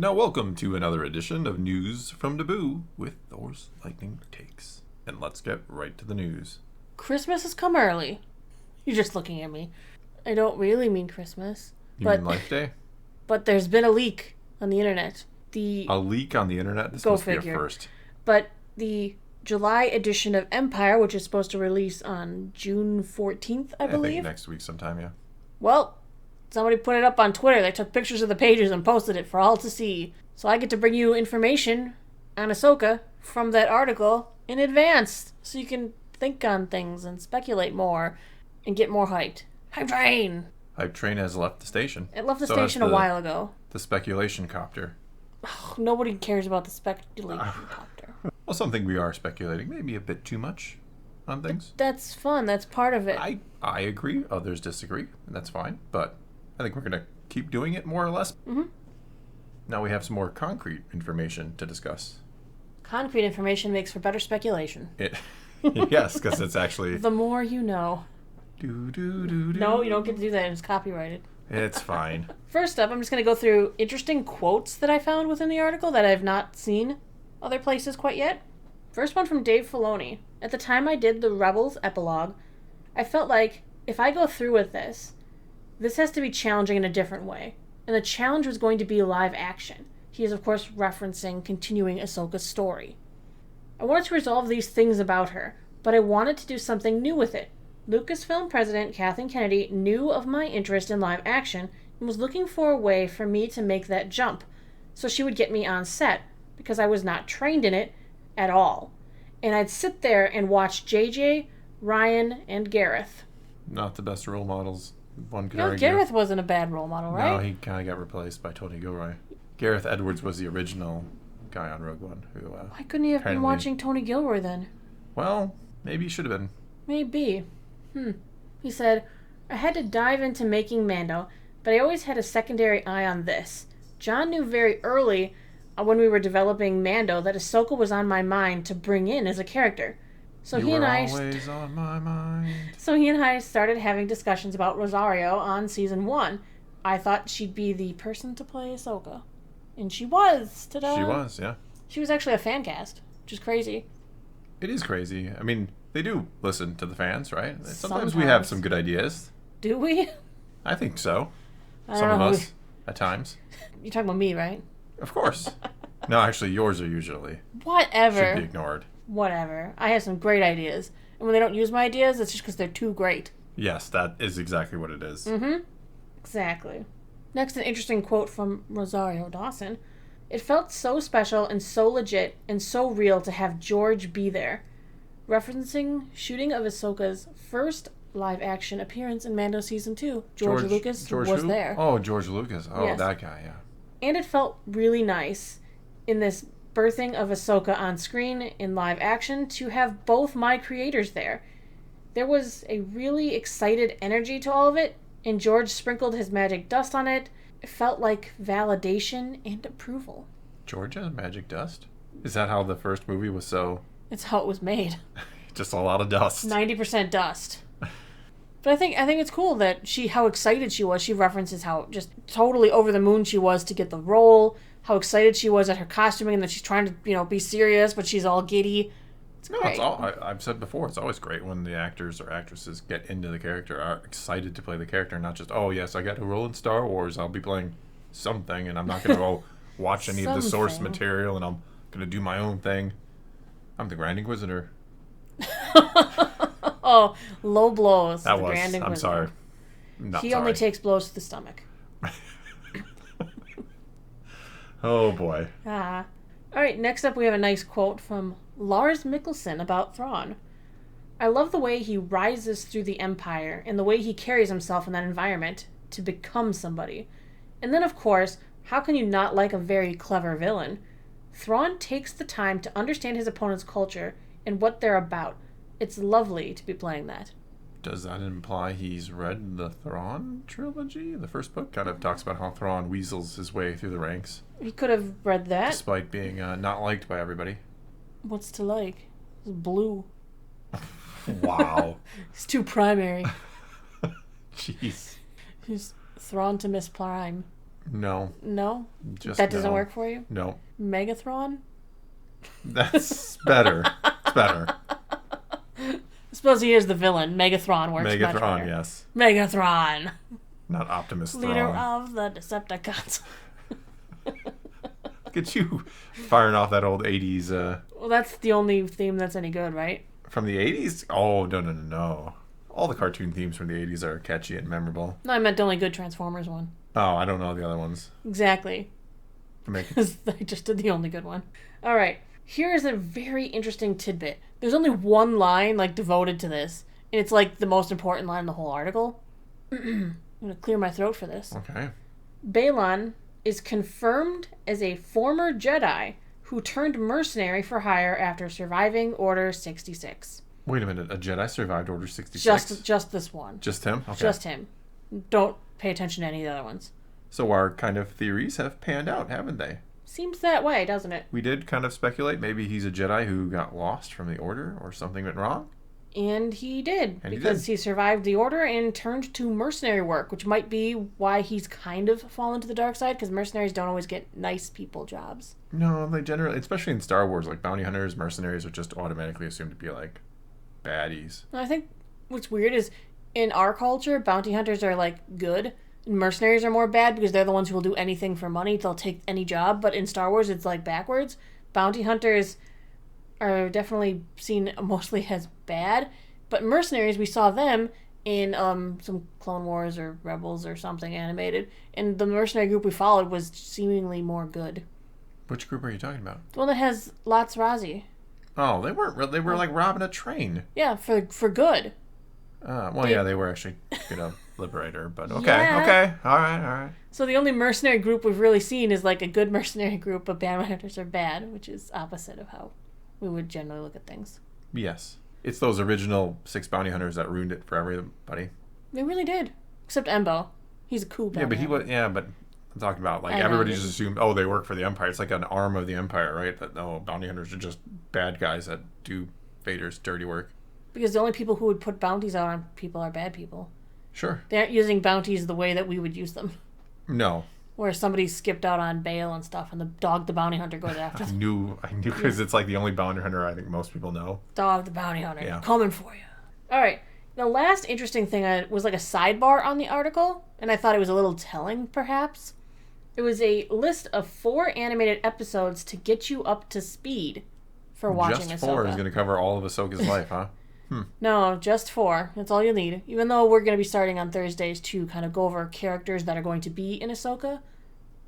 Now, welcome to another edition of News from Naboo with Thor's Lightning Takes. And let's get right to the news. Christmas has come early. You're just looking at me. I don't really mean Christmas. You mean Life Day? But there's been a leak on the internet. A leak on the internet? This Go must figure. be a first. But the July edition of Empire, which is supposed to release on June 14th, I believe. I think next week sometime, yeah. Well, somebody put it up on Twitter. They took pictures of the pages and posted it for all to see. So I get to bring you information on Ahsoka from that article in advance. So you can think on things and speculate more and get more hyped. Hype train! Hype train has left the station. It left the station a while ago. The speculation copter. Nobody cares about the speculation copter. Well, something we are speculating. Maybe a bit too much on things. That's fun. That's part of it. I agree. Others disagree. And that's fine. But I think we're going to keep doing it more or less. Mm-hmm. Now we have some more concrete information to discuss. Concrete information makes for better speculation. Yes, because it's actually... The more you know. No, you don't get to do that. It's copyrighted. It's fine. First up, I'm just going to go through interesting quotes that I found within the article that I've not seen other places quite yet. First one from Dave Filoni. At the time I did the Rebels epilogue, I felt like if I go through with this has to be challenging in a different way. And the challenge was going to be live action. He is, of course, referencing continuing Ahsoka's story. I wanted to resolve these things about her, but I wanted to do something new with it. Lucasfilm president Kathleen Kennedy knew of my interest in live action and was looking for a way for me to make that jump, so she would get me on set, because I was not trained in it at all. And I'd sit there and watch JJ, Ryan, and Gareth. Not the best role models. One could No, argue. Gareth wasn't a bad role model, right? No, he kind of got replaced by Tony Gilroy. Gareth Edwards was the original guy on Rogue One. Why couldn't he have been watching Tony Gilroy then? Well, maybe he should have been. Maybe. He said, I had to dive into making Mando, but I always had a secondary eye on this. John knew very early when we were developing Mando that Ahsoka was on my mind to bring in as a character. So he and I started having discussions about Rosario on season 1. I thought she'd be the person to play Ahsoka. And she was. Ta-da! She was, yeah. She was actually a fan cast, which is crazy. It is crazy. I mean, they do listen to the fans, right? Sometimes we have some good ideas. Do we? I think so. Some of us, at times. You're talking about me, right? Of course. No, actually, yours are usually. Whatever. Should be ignored. Whatever. I have some great ideas. And when they don't use my ideas, it's just because they're too great. Yes, that is exactly what it is. Mm-hmm. Exactly. Next, an interesting quote from Rosario Dawson. It felt so special and so legit and so real to have George be there. Referencing shooting of Ahsoka's first live-action appearance in Mando Season 2. George Lucas was there. Oh, George Lucas. Oh, yes. That guy, yeah. And it felt really nice in this birthing of Ahsoka on screen in live action to have both my creators there. There was a really excited energy to all of it, and George sprinkled his magic dust on it. It felt like validation and approval. George has magic dust? Is that how the first movie was so... It's how it was made. Just a lot of dust. 90% dust. But I think it's cool that how excited she was. She references how just totally over the moon she was to get the role, how excited she was at her costuming, and that she's trying to, be serious, but she's all giddy. It's great. I've said before, it's always great when the actors or actresses get into the character, are excited to play the character, not just, oh, yes, I got a role in Star Wars, I'll be playing something, and I'm not going to go watch any of the source material, and I'm going to do my own thing. I'm the Grand Inquisitor. Oh, low blows. That was, Grand Inquisitor. I'm sorry. He only takes blows to the stomach. Oh, boy. All right, next up we have a nice quote from Lars Mikkelsen about Thrawn. I love the way he rises through the Empire and the way he carries himself in that environment to become somebody. And then, of course, how can you not like a very clever villain? Thrawn takes the time to understand his opponent's culture and what they're about. It's lovely to be playing that. Does that imply he's read the Thrawn trilogy? The first book kind of talks about how Thrawn weasels his way through the ranks. He could have read that. Despite being not liked by everybody. What's to like? It's blue. Wow. It's too primary. Jeez. He's Thrawn to Miss Prime. No. No? Just That doesn't no. work for you? No. Megathron? That's better. It's better. I suppose he is the villain. Megathron works much better. Megathron, yes. Megathron! Not Optimus Leader Thrawn. of the Decepticons. Look at you firing off that old 80s. Well, that's the only theme that's any good, right? From the 80s? Oh, no. All the cartoon themes from the 80s are catchy and memorable. No, I meant the only good Transformers one. Oh, I don't know the other ones. Exactly. Because I just did the only good one. All right. Here is a very interesting tidbit. There's only one line, devoted to this. And it's, the most important line in the whole article. I'm going to clear my throat for this. Okay. Baylan is confirmed as a former Jedi who turned mercenary for hire after surviving Order 66. Wait a minute. A Jedi survived Order 66? Just this one. Just him? Okay. Just him. Don't pay attention to any of the other ones. So our kind of theories have panned out, haven't they? Seems that way, doesn't it? We did kind of speculate maybe he's a Jedi who got lost from the Order or something went wrong. And he did, because he survived the Order and turned to mercenary work, which might be why he's kind of fallen to the dark side, because mercenaries don't always get nice people jobs. No, they generally, especially in Star Wars, bounty hunters, mercenaries are just automatically assumed to be baddies. I think what's weird is in our culture, bounty hunters are good, and mercenaries are more bad because they're the ones who will do anything for money. They'll take any job, but in Star Wars, it's backwards. Bounty hunters are definitely seen mostly as bad, but mercenaries, we saw them in some Clone Wars or Rebels or something animated, and the mercenary group we followed was seemingly more good. Which group are you talking about? The one that has Lots Razi. Oh, they weren't real. They were robbing a train. Yeah, for good. They were actually liberator, but okay, Yeah. okay, all right. So the only mercenary group we've really seen is a good mercenary group, but bounty hunters are bad, which is opposite of how we would generally look at things. Yes. It's those original 6 bounty hunters that ruined it for everybody. They really did. Except Embo. He's a cool bounty hunter. But I'm talking about, everybody just assumed, they work for the Empire. It's like an arm of the Empire, right? That, bounty hunters are just bad guys that do Vader's dirty work. Because the only people who would put bounties out on people are bad people. Sure. They aren't using bounties the way that we would use them. No. Where somebody skipped out on bail and stuff, and the bounty hunter goes after them. I knew, because it's the only bounty hunter I think most people know. Dog the bounty hunter. Yeah. Coming for you. All right. The last interesting thing was a sidebar on the article, and I thought it was a little telling, perhaps. It was a list of 4 animated episodes to get you up to speed for watching Just Ahsoka. 4 is going to cover all of Ahsoka's life, huh? No, just 4. That's all you'll need. Even though we're going to be starting on Thursdays to kind of go over characters that are going to be in Ahsoka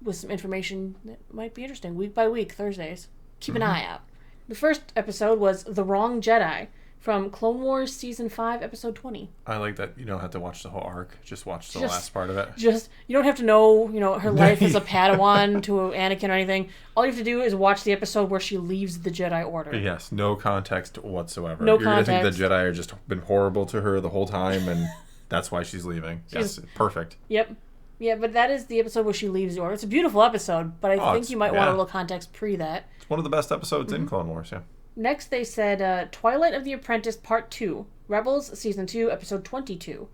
with some information that might be interesting. Week by week, Thursdays. Keep an eye out. The first episode was The Wrong Jedi from Clone Wars Season 5, Episode 20. I like that you don't have to watch the whole arc. Just watch the last part of it. You don't have to know, her life as a Padawan to Anakin or anything. All you have to do is watch the episode where she leaves the Jedi Order. Yes, no context whatsoever. No You're context. going to think the Jedi are just been horrible to her the whole time, and that's why she's leaving. Yes, perfect. Yep. Yeah, but that is the episode where she leaves the Order. It's a beautiful episode, but I think you might want a little context pre that. It's one of the best episodes in Clone Wars, yeah. Next, they said Twilight of the Apprentice Part 2, Rebels Season 2, Episode 22.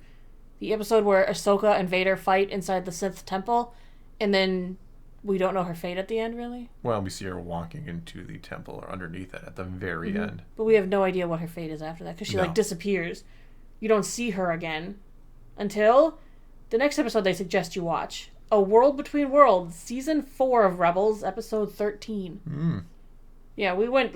The episode where Ahsoka and Vader fight inside the Sith Temple, and then we don't know her fate at the end, really. Well, we see her walking into the temple or underneath it at the very end. But we have no idea what her fate is after that, because she, disappears. You don't see her again until the next episode they suggest you watch. A World Between Worlds, Season 4 of Rebels, Episode 13. Yeah, we went,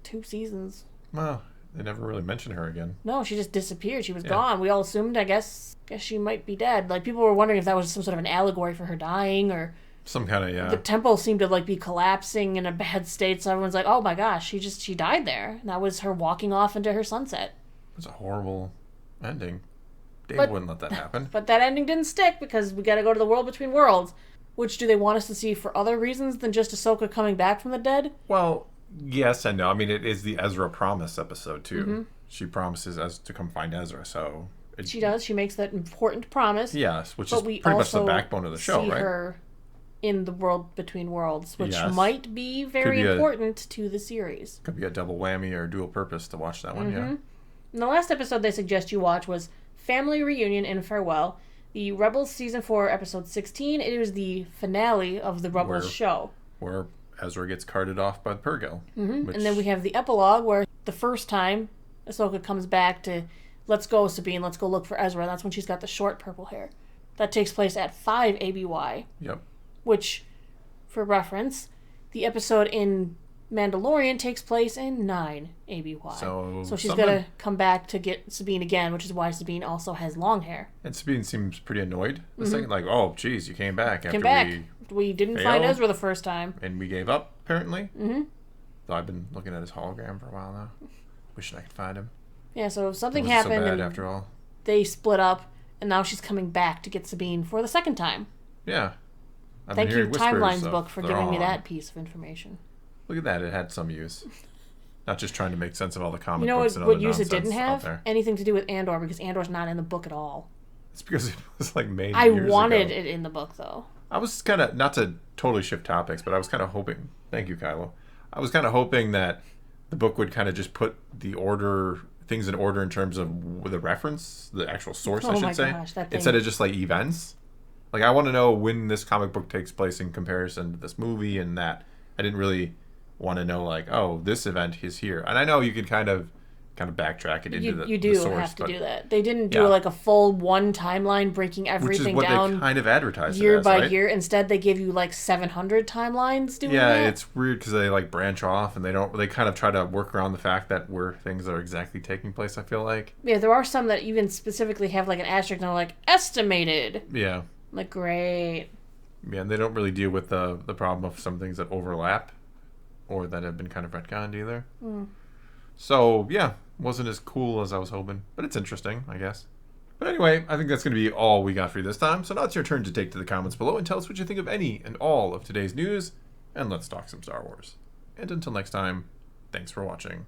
2 seasons. Well, they never really mentioned her again. No, she just disappeared. She was gone. We all assumed, I guess she might be dead. People were wondering if that was some sort of an allegory for her dying, or some kind of, the temple seemed to be collapsing in a bad state, so everyone's like, oh my gosh, she died there. And that was her walking off into her sunset. It was a horrible ending. Dave wouldn't let that happen. But that ending didn't stick, because we gotta go to the World Between Worlds. Which, do they want us to see for other reasons than just Ahsoka coming back from the dead? Well, yes and no. I mean, it is the Ezra promise episode, too. She promises to come find Ezra, so... She does. She makes that important promise. Yes, which is pretty much the backbone of the show, right? See her in the World Between Worlds, which might be very important to the series. Could be a double whammy or dual purpose to watch that one, yeah. And the last episode they suggest you watch was Family Reunion and Farewell. The Rebels Season 4, Episode 16. It was the finale of the Rebels show. Where Ezra gets carted off by the Purrgil. Mm-hmm. And then we have the epilogue where the first time Ahsoka comes back to, let's go, Sabine, let's go look for Ezra. That's when she's got the short purple hair. That takes place at 5 ABY. Yep. Which, for reference, the episode in Mandalorian takes place in 9 ABY. So she's got to come back to get Sabine again, which is why Sabine also has long hair. And Sabine seems pretty annoyed. The second, like, oh, geez, you came back We didn't find Ezra the first time. And we gave up, apparently. Mm-hmm. So I've been looking at his hologram for a while now. Wishing I could find him. Yeah, so something happened. So bad and after all. They split up, and now she's coming back to get Sabine for the second time. Yeah. Thank you, Timelines book, for giving me that piece of information. Look at that. It had some use. Not just trying to make sense of all the comic You books know and what use it didn't have? Anything to do with Andor, because Andor's not in the book at all. It's because it was like made I years wanted ago. it in the book, though. I was kind of, not to totally shift topics, but I was kind of hoping, thank you, Kylo. I was kind of hoping that the book would kind of just put things in order in terms of the reference, the actual source, I should say. Gosh, that thing. Instead of just like events. Like, I want to know when this comic book takes place in comparison to this movie and that. I didn't really want to know, like, oh, this event is here. And I know you can kind of backtrack it into the source. You do have to do that. They didn't do like a full one timeline breaking everything down. Which is what they kind of advertised year by year. Instead, they give you like 700 timelines doing that. Yeah, it's weird because they like branch off and they kind of try to work around the fact that where things are exactly taking place, I feel like. Yeah, there are some that even specifically have like an asterisk and they're like, estimated. Yeah. Like, great. Yeah, and they don't really deal with the problem of some things that overlap or that have been kind of retconned either. Mm. So, yeah, wasn't as cool as I was hoping, but it's interesting, I guess. But anyway, I think that's going to be all we got for you this time. So now it's your turn to take to the comments below and tell us what you think of any and all of today's news, and let's talk some Star Wars. And until next time, thanks for watching.